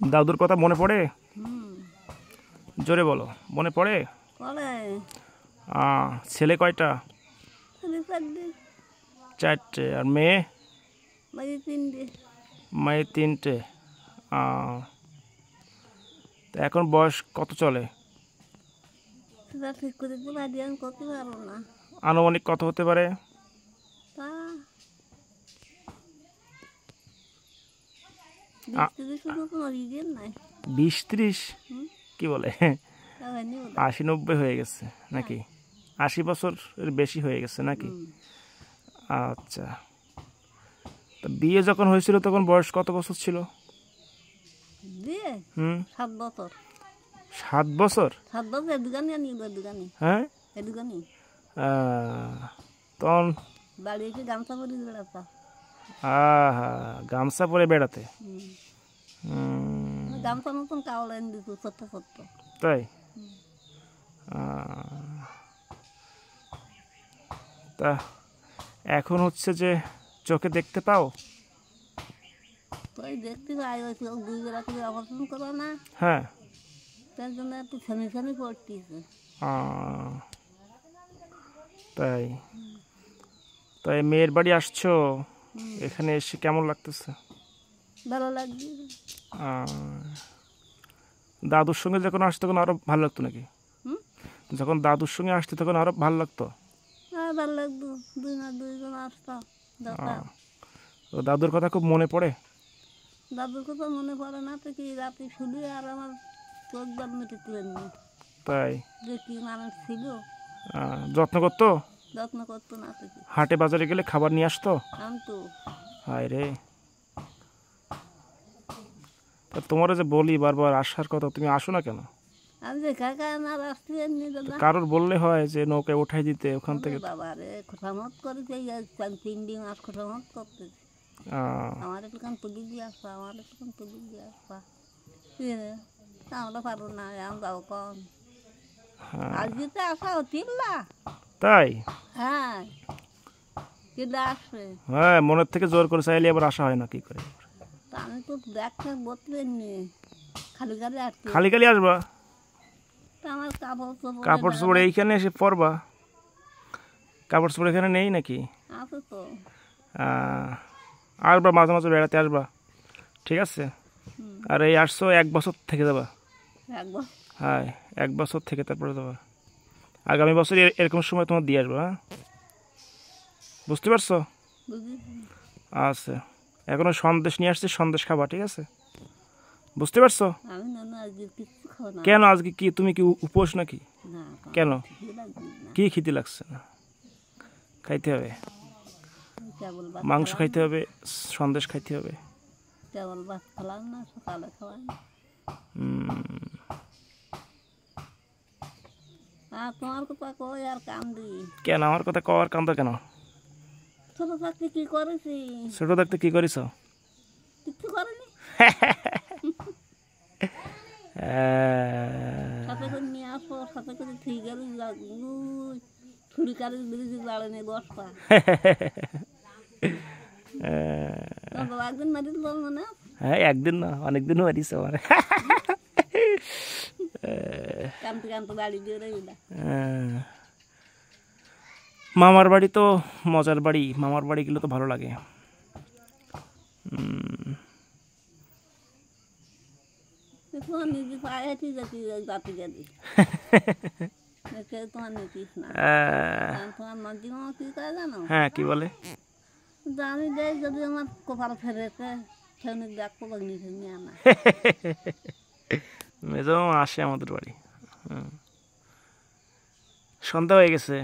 দাদুর কথা মনে পড়ে? জোরে বলো, মনে পড়ে? ছেলে কয়টা? চারটে। আর মেয়ে? মেয়ে তিনটে। এখন বয়স কত চলে? আনুমানিক কত হতে পারে? 20-30? কি বলে, 80-90 হয়ে গেছে নাকি? 80 বছরের বেশি হয়ে গেছে নাকি? আচ্ছা, তা বিয়ে যখন হয়েছিল তখন বয়স কত বছর ছিল? 7 বছর। 7 বছর? হ্যাঁ, তখন গামছা পরে বেড়াতে। তাই? তা এখন হচ্ছে যে চোখে দেখতে পাও? দেখতে পাই, ওই 2 বেলা করে অপারেশন করো না, হ্যাঁ, তার জন্য একটু ছানি ছানি পড়তেছে। তাই? তাই মেয়ের বাড়ি আসছো, এখানে এসে কেমন লাগতেছে? ভালো লাগছে। দাদুর সঙ্গে যখন আসতো তখন আরো ভালো লাগতো নাকি? যখন দাদুর সঙ্গে আসতো তখন আরো ভালো লাগতো? হ্যাঁ, ভালো লাগতো। দুইজন আসতাম। দাদুর কথা খুব মনে পড়ে? দাদুর কথা মনে পড়ে না তো কি, রাতে শুলি আর আমার চোখ বাদ মেটে তুলে নি। তাই? যে কি মানুষ ছিল। যত্ন করতো? যত্ন করতো না তো কি। হাটে বাজারে গেলে খাবার নিয়ে আসতো? আনতো। হায় রে, তোমার যে বলি বারবার আসার কথা, তুমি আসো না কেন? আমি যে কাকা না আসতে দাদা, কারোর বললে হয় যে নৌকায় উঠাই দিতে ওখান থেকে। বাবা রে, খোটামত করেছে, 3 মাস খোটামত করতেছে। আমার একটুখান তুলি দিয়ে আসবা, আমার একটুখান তুলি দিয়ে আসবা। আমরা পারবো না, আমি যাবো কম। আজকে তো আসা হচ্ছিল না। তাই? হ্যাঁ, কিন্তু আসবে। হ্যাঁ, মনের থেকে জোর করে চাইলে আবার আসা হয় না, কি করে? আমি তো ব্যাগটা বদলে নিয়ে খালি খালি আসছি। খালি খালি আসবা? আমার কাপড় চোপড় এইখানে এসে পরবা? কাপড় চোপড় এখানে নেই নাকি? আছে তো। আসবা, মাঝে মাঝে বেড়াতে আসবা, ঠিক আছে? আর এই আসছো 1 বছর থেকে যাবা? হ্যাঁ, 1 বছর থেকে তারপরে যাবা। আগামী বছর এরকম সময় তোমার দিয়ে আসবো। হ্যাঁ, বুঝতে পারছো? আচ্ছা, এখনো সন্দেশ নিয়ে আসছি, সন্দেশ খাবা, ঠিক আছে? বুঝতে পারছো? কেন আজকে কি তুমি কি উপোস নাকি? কেন, কি খিদে লাগছে না? খাইতে হবে, মাংস খাইতে হবে, সন্দেশ খাইতে হবে। কেন আমার কথা কওয়ার কান্দো কেন? ছোট থাকতে কি করেছি? ছোট থাকতে কি করেছ? কিছু করেনি। সাথে করে নিয়ে আসো, সাথে করে ঠিক গেলে ছুরি কারের ব্রিজে দাঁড়ানি 10টা। একদিন মারি বলবো না? হ্যাঁ, একদিন না, অনেকদিন মারিস আমার। কানতে কানতে বাড়ি দিয়ে মামার বাড়ি তো মজার বাড়ি, মামার বাড়ি গেলে তো ভালো লাগে। হ্যাঁ, কি বলে? আমি যাই, যদি আমার কপাল ফেরেছে দেখো নিয়ে আনা। মেজো আসে আমাদের বাড়ি। সন্ধ্যা হয়ে গেছে।